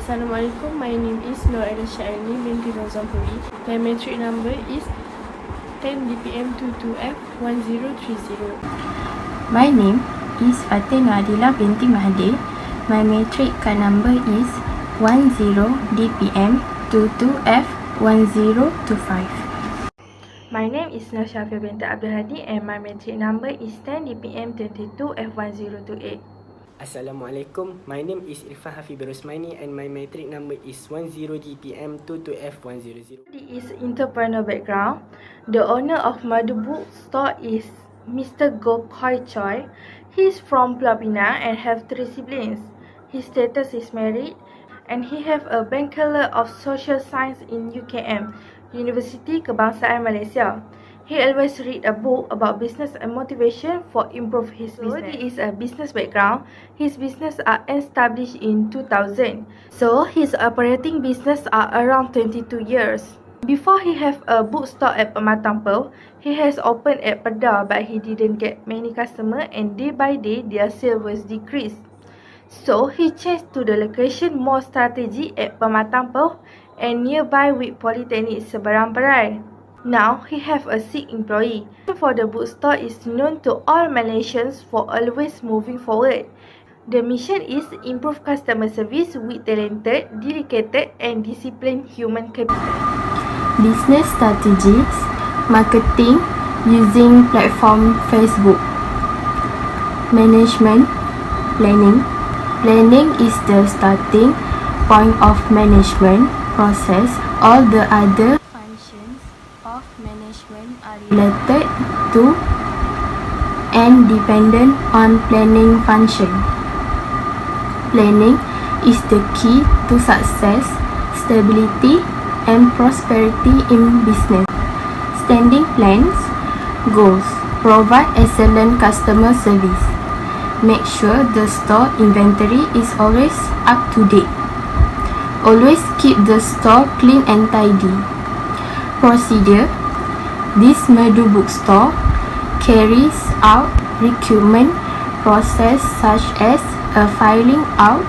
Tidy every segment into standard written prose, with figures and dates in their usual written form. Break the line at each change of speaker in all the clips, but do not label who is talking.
Assalamualaikum, my name is Nur Aidasha Aini binti Rozampuri. My metric number is 10DPM22F1030.
My name is Fatina Adila binti Mahdi. My matric card number is 10DPM22F1025.
My name is Nur Shafia binti Abdul Hadi and my matric number is 10DPM22F1028.
Assalamualaikum, my name is Irfan Hafibur Rosmani and my matric number is 10DPM22F100.
He is entrepreneur background. The owner of Medu bookstore is Mr. Go Koi Choi. He is from Pulau Pinang and have 3 siblings. His status is married and he have a Bachelor of Social Science in UKM, University Kebangsaan Malaysia. He always read a book about business and motivation for improve his business. He is a business background. His business are established in 2000. So his operating business are around 22 years. Before he have a bookstore at Pematang Pearl, he has opened at Pedah but he didn't get many customer and day by day their sale was decreased. So he changed to the location more strategy at Pematang Pearl and nearby with Polytechnic Seberang Perai. Now, he have a 6 employee. For the bookstore is known to all Malaysians for always moving forward. The mission is improve customer service with talented, dedicated and disciplined human capital.
Business strategies, marketing using platform Facebook. Management, planning. Planning is the starting point of management process. All the other functions of management are related to and dependent on planning function. Planning is the key to success, stability, and prosperity in business. Standing plans, goals, provide excellent customer service. Make sure the store inventory is always up to date. Always keep the store clean and tidy. Procedure. This Medu bookstore carries out recruitment process such as a filing out,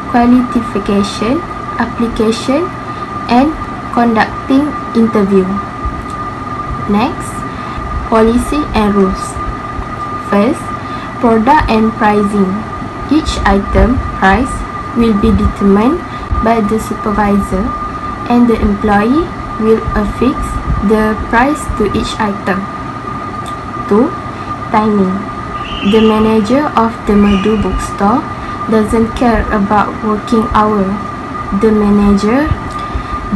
qualification, application, and conducting interview. Next, policy and rules. First, product and pricing. Each item price will be determined by the supervisor and the employee will affix the price to each item. 2. Timing. The manager of the Medu bookstore doesn't care about working hour. The manager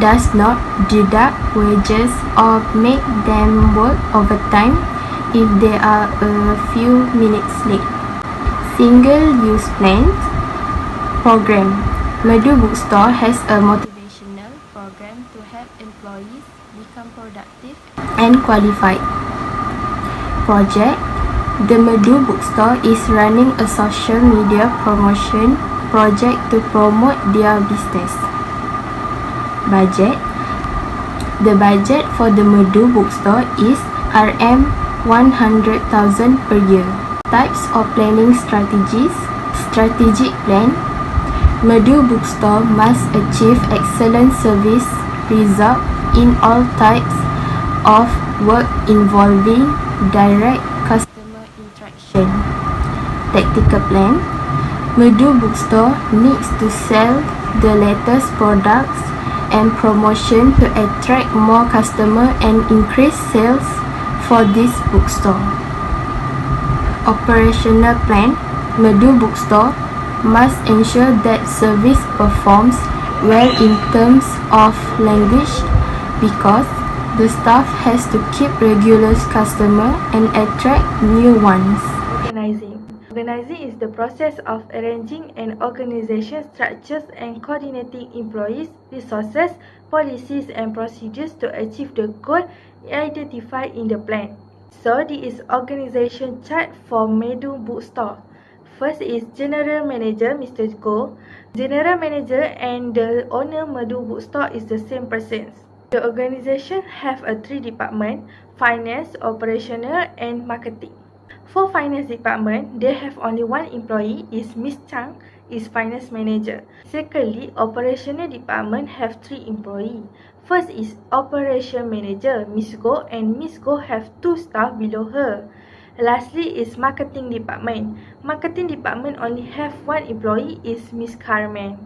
does not deduct wages or make them work overtime if they are a few minutes late. Single-use plans program. Medu bookstore has a motivational program to help employees become productive and qualified. Project. The Medu bookstore is running a social media promotion project to promote their business. Budget. The budget for the Medu bookstore is RM100,000 per year. Types of planning strategies. Strategic plan. Medu bookstore must achieve excellent service result in all types of work involving direct customer interaction. Tactical plan. Medu bookstore needs to sell the latest products and promotion to attract more customers and increase sales for this bookstore. Operational plan. Medu bookstore must ensure that service performs well in terms of language because the staff has to keep regular customers and attract new ones.
Organizing. Organizing is the process of arranging an organization structures and coordinating employees, resources, policies and procedures to achieve the goal identified in the plan. So, this is organization chart for Medu bookstore. First is General Manager, Mr. Go. General Manager and the owner Medu bookstore is the same persons. The organization have a 3 department, finance, operational and marketing. For finance department, they have only 1 employee is Miss Chang. is finance manager. Secondly, operational department have 3 employees. First is operation manager, Miss Go, and Miss Go have 2 staff below her. Lastly is marketing department. Marketing department only have 1 employee is Miss Carmen.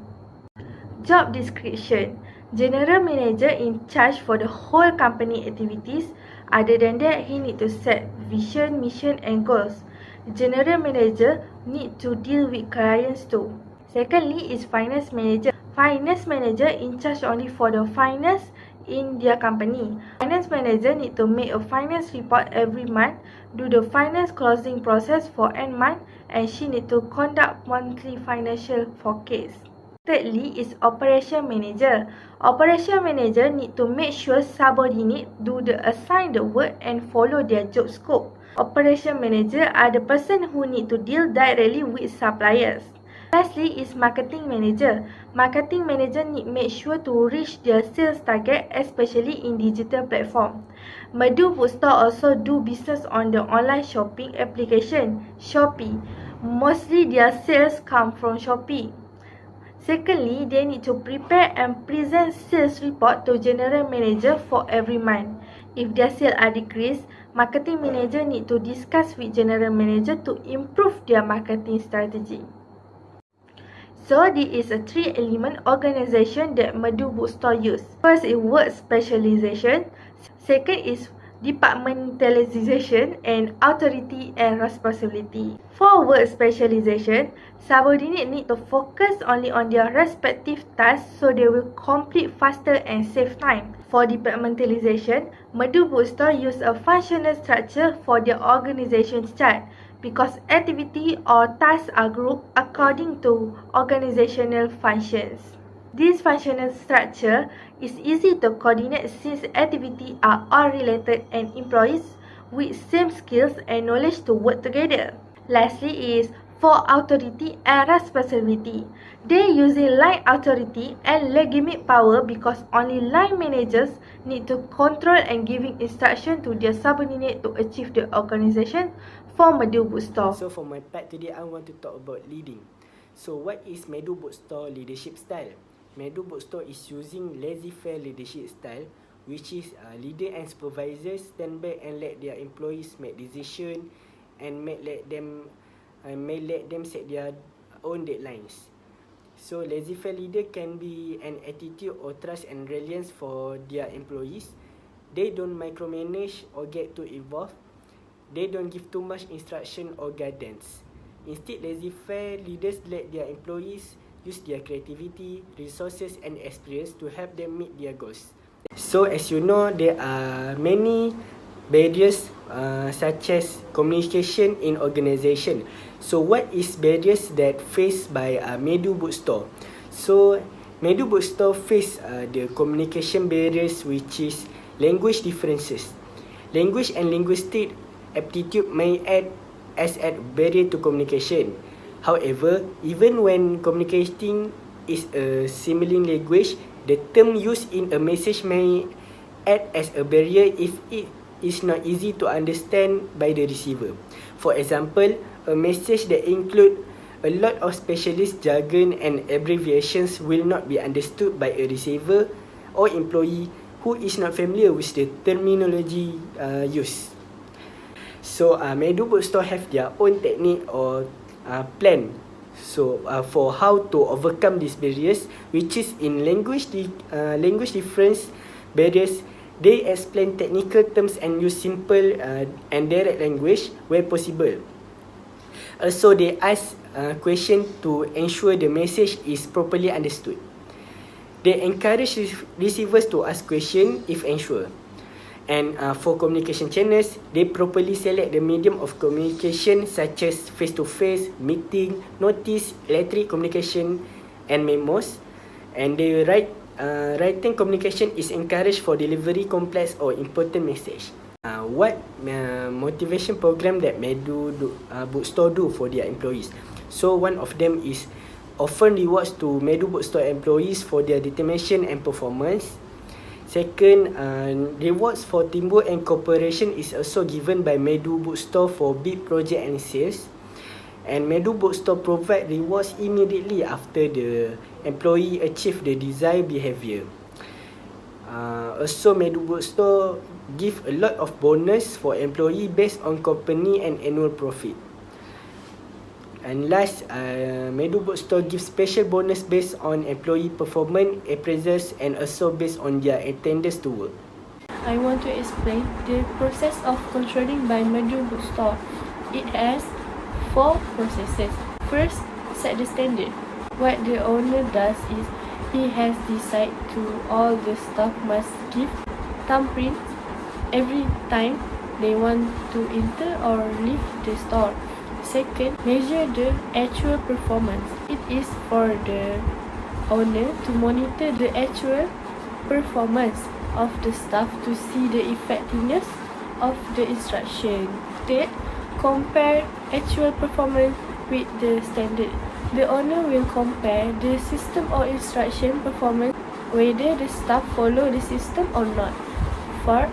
Job description: General manager in charge for the whole company activities. Other than that, he need to set vision, mission and goals. General manager need to deal with clients too. Secondly is finance manager. Finance manager in charge only for the finance in their company. Finance manager need to make a finance report every month, do the finance closing process for end month, and she need to conduct monthly financial forecast. Thirdly is operation manager. Operation manager need to make sure subordinate do the assign the work and follow their job scope. Operation manager are the person who need to deal directly with suppliers. Lastly is marketing manager. Marketing manager need make sure to reach their sales target, especially in digital platform. Medu Bookstore also do business on the online shopping application Shopee. Mostly their sales come from Shopee. Secondly, they need to prepare and present sales report to general manager for every month. If their sales are decreased, marketing manager need to discuss with general manager to improve their marketing strategy. So, this is a 3-element organization that Medu Bookstore use. First is work specialization. Second is departmentalization and authority and responsibility. For work specialization, subordinates need to focus only on their respective tasks so they will complete faster and save time. For departmentalization, Medu Bookstore use a functional structure for their organization chart because activity or tasks are grouped according to organizational functions. This functional structure is easy to coordinate since activities are all related and employees with same skills and knowledge to work together. Lastly is for authority and responsibility. They using line authority and legitimate power because only line managers need to control and giving instruction to their subordinate to achieve the organization for Medu Bookstore.
So for my part today, I want to talk about leading. So what is Medu Bookstore leadership style? Medu Bookstore is using laissez-faire leadership style, which is leader and supervisors stand back and let their employees make decision and may let them set their own deadlines. So laissez-faire leader can be an attitude or trust and reliance for their employees. They don't micromanage or get too involved. They don't give too much instruction or guidance. Instead, laissez-faire leaders let their employees use their creativity, resources and experience to help them meet their goals. So as you know, there are many barriers such as communication in organization. So what is barriers that faced by Medu Bookstore? So Medu Bookstore face the communication barriers, which is language differences. Language and linguistic aptitude may act as a barrier to communication. However, even when communicating is a similar language, the term used in a message may act as a barrier if it is not easy to understand by the receiver. For example, a message that includes a lot of specialist jargon and abbreviations will not be understood by a receiver or employee who is not familiar with the terminology used. So Medu Bookstore have their own technique or plan for how to overcome these barriers, which is in language difference barriers. They explain technical terms and use simple and direct language where possible. Also, they ask questions to ensure the message is properly understood. They encourage receivers to ask questions if unsure. And for communication channels, they properly select the medium of communication such as face-to-face, meeting, notice, electronic communication, and memos. And they writing communication is encouraged for delivery complex or important message. What motivation program that Medu Bookstore do for their employees? So one of them is offer rewards to Medu Bookstore employees for their determination and performance. Second, rewards for teamwork and cooperation is also given by Medu Bookstore for big project and sales. And Medu Bookstore provide rewards immediately after the employee achieve the desired behavior. Also, Medu Bookstore give a lot of bonus for employee based on company and annual profit. And last, Medu Bookstore gives special bonus based on employee performance, appraisals, and also based on their attendance to work.
I want to explain the process of controlling by Medu Bookstore. It has 4 processes. First, set the standard. What the owner does is he has decided to all the staff must give thumbprints every time they want to enter or leave the store. Second, measure the actual performance. It is for the owner to monitor the actual performance of the staff to see the effectiveness of the instruction. Third, compare actual performance with the standard. The owner will compare the system or instruction performance whether the staff follow the system or not. Fourth,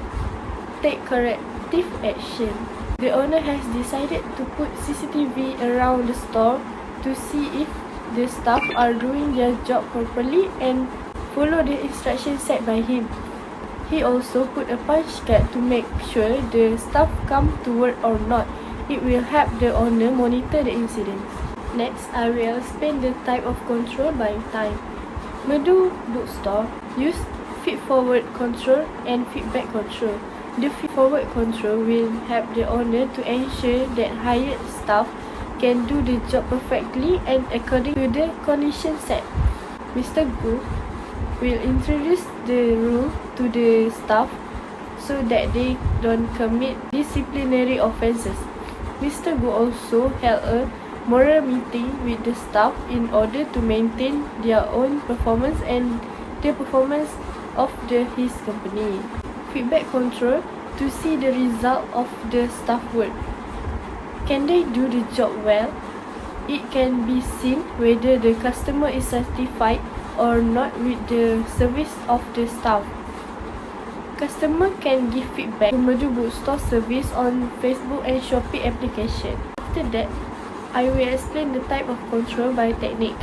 take corrective action. The owner has decided to put CCTV around the store to see if the staff are doing their job properly and follow the instructions set by him. He also put a punch card to make sure the staff come to work or not. It will help the owner monitor the incidents. Next, I will explain the type of control by time. Medu Bookstore use feed-forward control and feedback control. The feed-forward control will help the owner to ensure that hired staff can do the job perfectly and according to the conditions set. Mr. Gu will introduce the rule to the staff so that they don't commit disciplinary offences. Mr. Gu also held a moral meeting with the staff in order to maintain their own performance and the performance of his company. Feedback control to see the result of the staff work. Can they do the job well? It can be seen whether the customer is satisfied or not with the service of the staff. Customer can give feedback to Medu Bookstore service on Facebook and Shopee application. After that, I will explain the type of control by technique.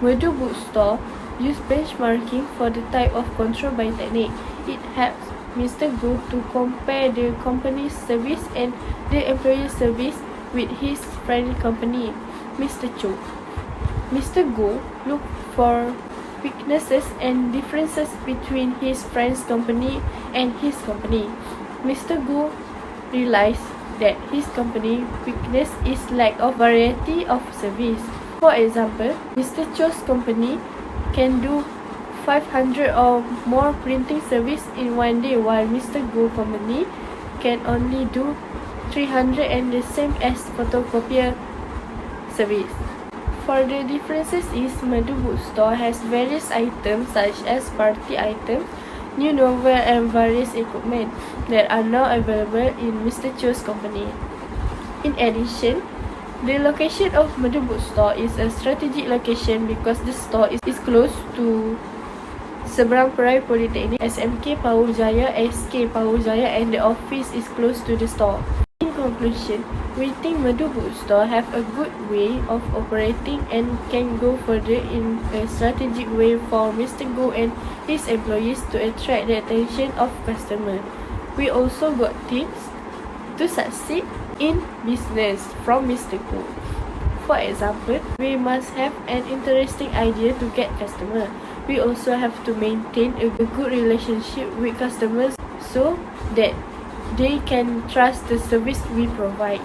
Medu Bookstore use benchmarking for the type of control by technique. It helps Mr. Gu to compare the company's service and the employee's service with his friend company, Mr. Cho. Mr. Gu looked for weaknesses and differences between his friend's company and his company. Mr. Gu realized that his company's weakness is lack of variety of service. For example, Mr. Cho's company can do 500 or more printing service in one day, while Mr. Gu company can only do 300 and the same as photocopier service. For the differences is Medu Bookstore has various items such as party items, new novel and various equipment that are now available in Mr. Cho's company. In addition, the location of Medu Bookstore is a strategic location because the store is close to Seberang Perai Polytechnic, SMK Power Jaya, SK Power Jaya, and the office is close to the store. In conclusion, we think Medu Bookstore have a good way of operating and can go further in a strategic way for Mr. Go and his employees to attract the attention of customers. We also got tips to succeed in business from Mr. Go. For example, we must have an interesting idea to get customers. We also have to maintain a good relationship with customers so that they can trust the service we provide.